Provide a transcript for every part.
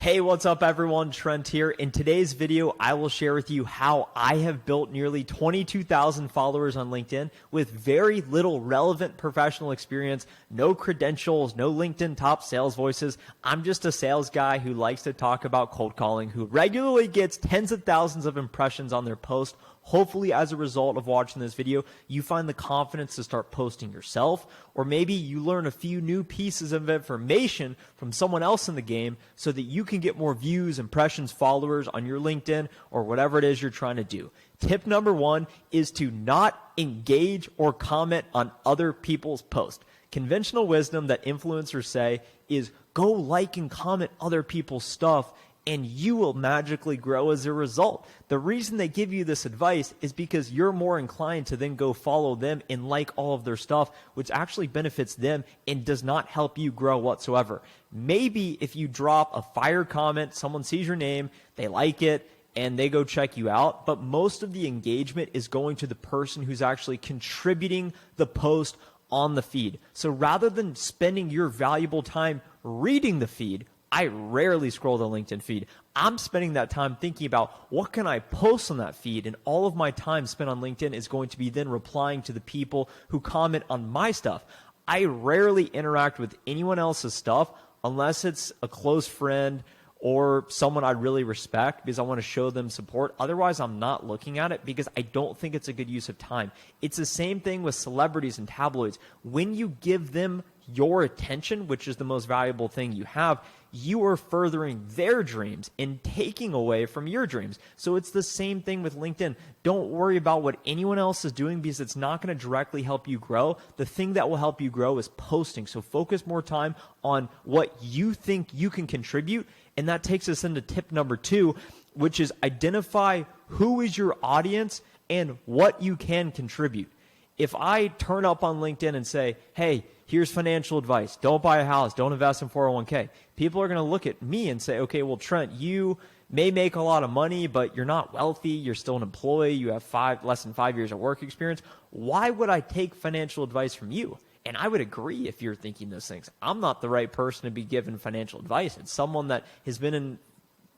Hey, what's up everyone? Trent here. In today's video, I will share with you how I have built nearly 22,000 followers on LinkedIn with very little relevant professional experience, no credentials, no LinkedIn top sales voices. I'm just a sales guy who likes to talk about cold calling, who regularly gets tens of thousands of impressions on their post. Hopefully, as a result of watching this video, you find the confidence to start posting yourself, or maybe you learn a few new pieces of information from someone else in the game so that you can get more views, impressions, followers on your LinkedIn or whatever it is you're trying to do. Tip number one is to not engage or comment on other people's posts. Conventional wisdom that influencers say is go like and comment other people's stuff and you will magically grow as a result. The reason they give you this advice is because you're more inclined to then go follow them and like all of their stuff, which actually benefits them and does not help you grow whatsoever. Maybe if you drop a fire comment, someone sees your name, they like it, and they go check you out, but most of the engagement is going to the person who's actually contributing the post on the feed. So rather than spending your valuable time reading the feed, I rarely scroll the LinkedIn feed. I'm spending that time thinking about what can I post on that feed, and all of my time spent on LinkedIn is going to be then replying to the people who comment on my stuff. I rarely interact with anyone else's stuff unless it's a close friend or someone I really respect because I want to show them support. Otherwise, I'm not looking at it because I don't think it's a good use of time. It's the same thing with celebrities and tabloids. When you give them your attention, which is the most valuable thing you have, you are furthering their dreams and taking away from your dreams. So it's the same thing with LinkedIn. Don't worry about what anyone else is doing because it's not going to directly help you grow. The thing that will help you grow is posting. So focus more time on what you think you can contribute. And that takes us into tip number two, which is identify who is your audience and what you can contribute. If I turn up on LinkedIn and say, hey, here's financial advice, don't buy a house, don't invest in 401k, people are going to look at me and say, okay, well, Trent, you may make a lot of money, but you're not wealthy, you're still an employee, you have less than 5 years of work experience. Why would I take financial advice from you? And I would agree if you're thinking those things. I'm not the right person to be given financial advice. It's someone that has been in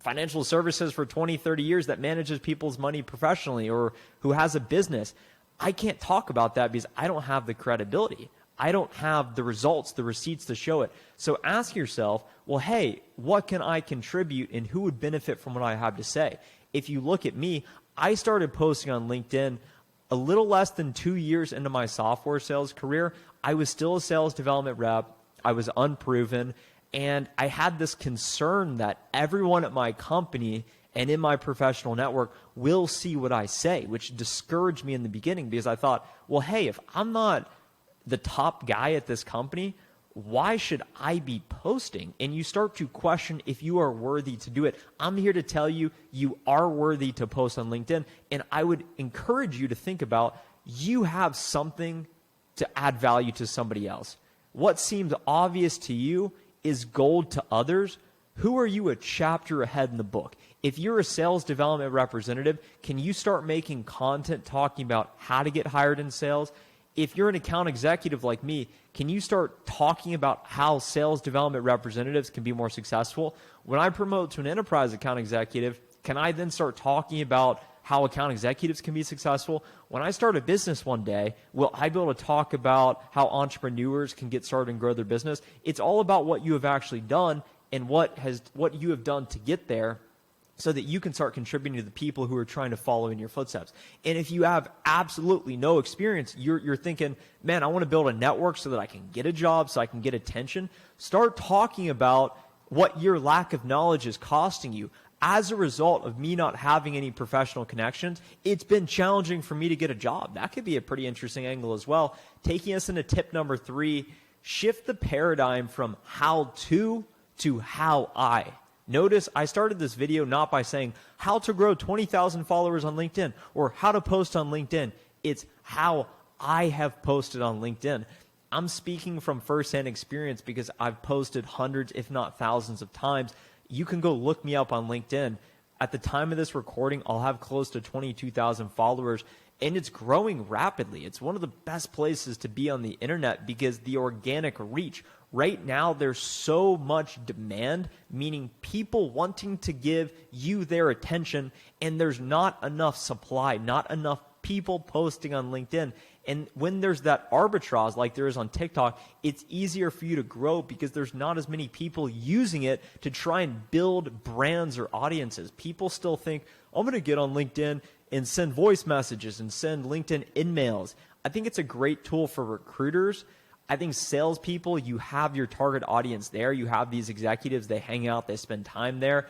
financial services for 20, 30 years that manages people's money professionally or who has a business. I can't talk about that because I don't have the credibility. I don't have the results, the receipts to show it. So ask yourself, well, hey, what can I contribute and who would benefit from what I have to say? If you look at me, I started posting on LinkedIn a little less than 2 years into my software sales career. I was still a sales development rep. I was unproven. And I had this concern that everyone at my company and in my professional network will see what I say, which discouraged me in the beginning because I thought, well, hey, if I'm not the top guy at this company, why should I be posting? And you start to question if you are worthy to do it. I'm here to tell you, you are worthy to post on LinkedIn. And I would encourage you to think about, you have something to add value to somebody else. What seems obvious to you is gold to others. Who are you a chapter ahead in the book? If you're a sales development representative, can you start making content talking about how to get hired in sales? If you're an account executive like me, can you start talking about how sales development representatives can be more successful? When I promote to an enterprise account executive, can I then start talking about how account executives can be successful? When I start a business one day, will I be able to talk about how entrepreneurs can get started and grow their business? It's all about what you have actually done and what you have done to get there, so that you can start contributing to the people who are trying to follow in your footsteps. And if you have absolutely no experience, you're thinking, man, I want to build a network so that I can get a job, so I can get attention. Start talking about what your lack of knowledge is costing you. As a result of me not having any professional connections, it's been challenging for me to get a job. That could be a pretty interesting angle as well. Taking us into tip number three, shift the paradigm from how to how I. Notice I started this video not by saying how to grow 20,000 followers on LinkedIn or how to post on LinkedIn. It's how I have posted on LinkedIn. I'm speaking from firsthand experience because I've posted hundreds, if not thousands of times. You can go look me up on LinkedIn. At the time of this recording, I'll have close to 22,000 followers. and it's growing rapidly. It's one of the best places to be on the internet because the organic reach. Right now, there's so much demand, meaning people wanting to give you their attention, and there's not enough supply, not enough people posting on LinkedIn. And when there's that arbitrage like there is on TikTok, it's easier for you to grow because there's not as many people using it to try and build brands or audiences. People still think, I'm going to get on LinkedIn and send voice messages and send LinkedIn in-mails. I think it's a great tool for recruiters. I think salespeople, you have your target audience there. You have these executives, they hang out, they spend time there.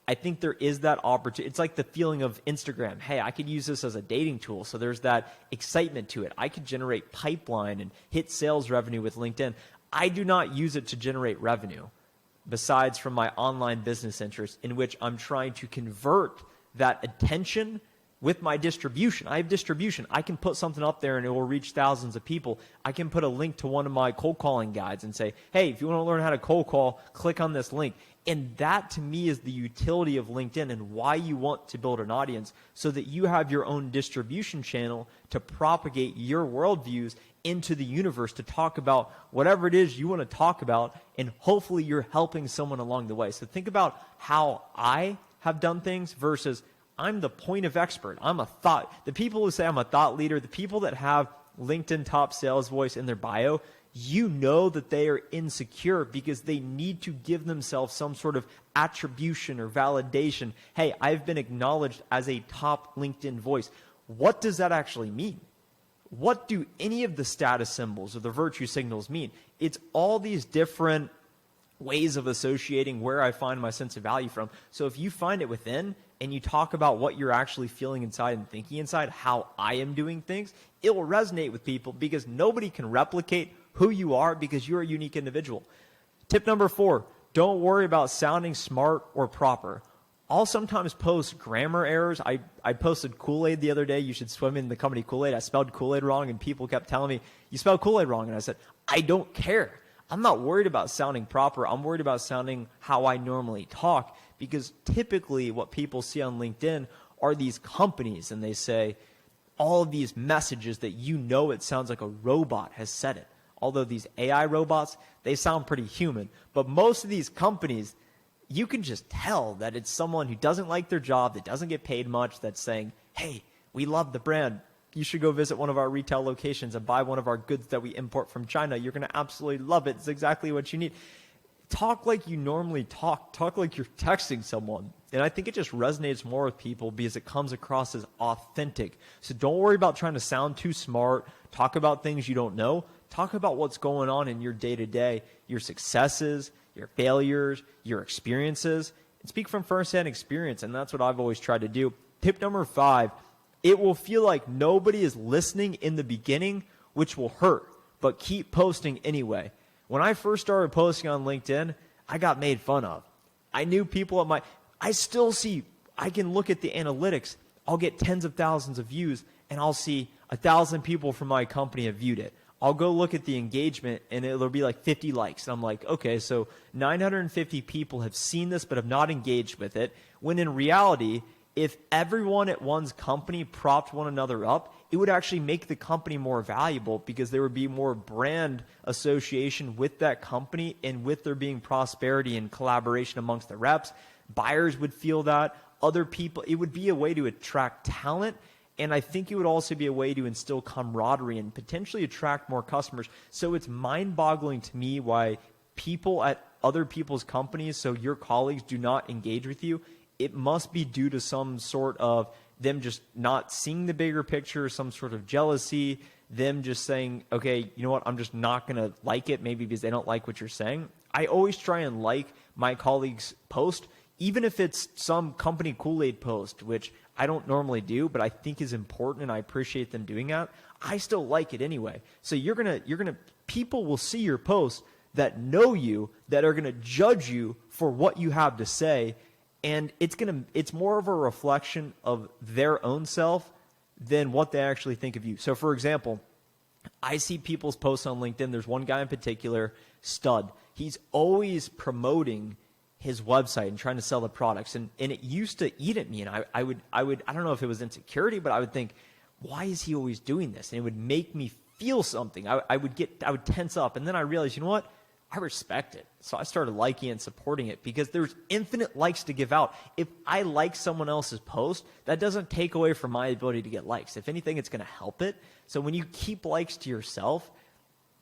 I think there is that opportunity. It's like the feeling of Instagram. Hey, I could use this as a dating tool. So there's that excitement to it. I could generate pipeline and hit sales revenue with LinkedIn. I do not use it to generate revenue, besides from my online business interests, in which I'm trying to convert that attention with my distribution. I have distribution. I can put something up there and it will reach thousands of people. I can put a link to one of my cold calling guides and say, hey, if you want to learn how to cold call, click on this link. And that to me is the utility of LinkedIn and why you want to build an audience, so that you have your own distribution channel to propagate your worldviews into the universe, to talk about whatever it is you want to talk about, and hopefully you're helping someone along the way. So think about how I have done things versus I'm the point of expert. I'm a thought. The people who say I'm a thought leader, the people that have LinkedIn top sales voice in their bio, you know that they are insecure because they need to give themselves some sort of attribution or validation. Hey, I've been acknowledged as a top LinkedIn voice. What does that actually mean? What do any of the status symbols or the virtue signals mean? It's all these different ways of associating where I find my sense of value from. So if you find it within and you talk about what you're actually feeling inside and thinking inside, how I am doing things, it will resonate with people because nobody can replicate who you are because you're a unique individual. Tip number 4, don't worry about sounding smart or proper. I'll sometimes post grammar errors. I posted Kool-Aid the other day. You should swim in the company Kool-Aid. I spelled Kool-Aid wrong and people kept telling me, you spelled Kool-Aid wrong. And I said, I don't care. I'm not worried about sounding proper. I'm worried about sounding how I normally talk, because typically what people see on LinkedIn are these companies and they say all of these messages that you know it sounds like a robot has said it. Although these AI robots, they sound pretty human. But most of these companies, you can just tell that it's someone who doesn't like their job, that doesn't get paid much, that's saying, hey, we love the brand. You should go visit one of our retail locations and buy one of our goods that we import from China. You're going to absolutely love it. It's exactly what you need. Talk like you normally talk. Talk like you're texting someone. And I think it just resonates more with people because it comes across as authentic. So don't worry about trying to sound too smart. Talk about things you don't know. Talk about what's going on in your day-to-day, your successes, your failures, your experiences, and speak from first-hand experience. And that's what I've always tried to do. Tip number 5, it will feel like nobody is listening in the beginning, which will hurt, but keep posting anyway. When I first started posting on LinkedIn, I got made fun of. I knew people at I still see, I can look at the analytics. I'll get tens of thousands of views, and I'll see 1,000 people from my company have viewed it. I'll go look at the engagement, and it'll be like 50 likes. And I'm like, okay, so 950 people have seen this but have not engaged with it, when in reality, if everyone at one's company propped one another up, it would actually make the company more valuable because there would be more brand association with that company, and with there being prosperity and collaboration amongst the reps, buyers would feel that, other people, it would be a way to attract talent. And I think it would also be a way to instill camaraderie and potentially attract more customers. So it's mind-boggling to me why people at other people's companies, so your colleagues, do not engage with you. It must be due to some sort of them just not seeing the bigger picture, some sort of jealousy, them just saying, okay, you know what, I'm just not going to like it, maybe because they don't like what you're saying. I always try and like my colleagues' post, even if it's some company Kool-Aid post, which I don't normally do, but I think is important and I appreciate them doing that. I still like it anyway. So people will see your posts that know you, that are gonna judge you for what you have to say, and it's more of a reflection of their own self than what they actually think of you. So for example, I see people's posts on LinkedIn. There's one guy in particular, Stud. He's always promoting his website and trying to sell the products. And it used to eat at me. And I don't know if it was insecurity, but I would think, why is he always doing this? And it would make me feel something. I would tense up. And then I realized, you know what? I respect it. So I started liking and supporting it because there's infinite likes to give out. If I like someone else's post, that doesn't take away from my ability to get likes. If anything, it's going to help it. So when you keep likes to yourself,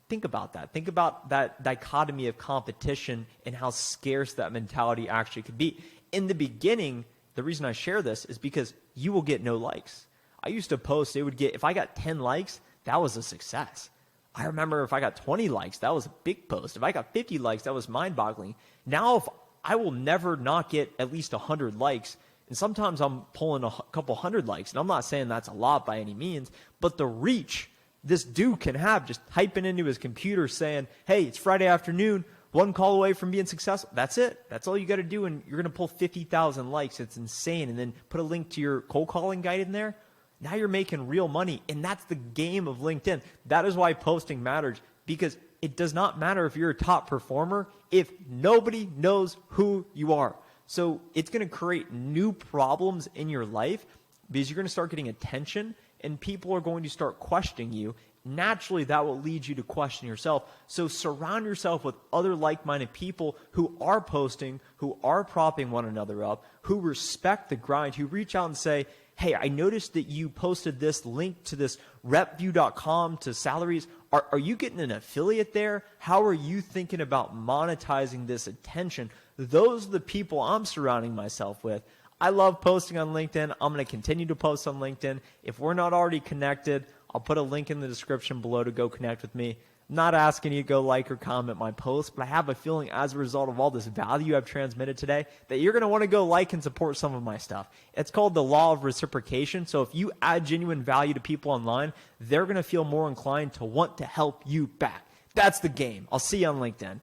think about that. Think about that dichotomy of competition and how scarce that mentality actually could be. In the beginning, the reason I share this is because you will get no likes. I used to post, if I got 10 likes, that was a success. I remember if I got 20 likes, that was a big post. If I got 50 likes, that was mind-boggling. Now, if I will never not get at least 100 likes, and sometimes I'm pulling a couple hundred likes, and I'm not saying that's a lot by any means, but the reach this dude can have just typing into his computer saying, hey, it's Friday afternoon, one call away from being successful. That's it. That's all you got to do, and you're going to pull 50,000 likes. It's insane. And then put a link to your cold calling guide in there. Now you're making real money, and that's the game of LinkedIn. That is why posting matters, because it does not matter if you're a top performer if nobody knows who you are. So it's going to create new problems in your life because you're going to start getting attention, and people are going to start questioning you. Naturally, that will lead you to question yourself. So surround yourself with other like-minded people who are posting, who are propping one another up, who respect the grind, who reach out and say, hey, I noticed that you posted this link to this repview.com to salaries. Are you getting an affiliate there? How are you thinking about monetizing this attention? Those are the people I'm surrounding myself with. I love posting on LinkedIn. I'm going to continue to post on LinkedIn. If we're not already connected, I'll put a link in the description below to go connect with me. I'm not asking you to go like or comment my post, but I have a feeling as a result of all this value I've transmitted today that you're going to want to go like and support some of my stuff. It's called the law of reciprocation. So if you add genuine value to people online, they're going to feel more inclined to want to help you back. That's the game. I'll see you on LinkedIn.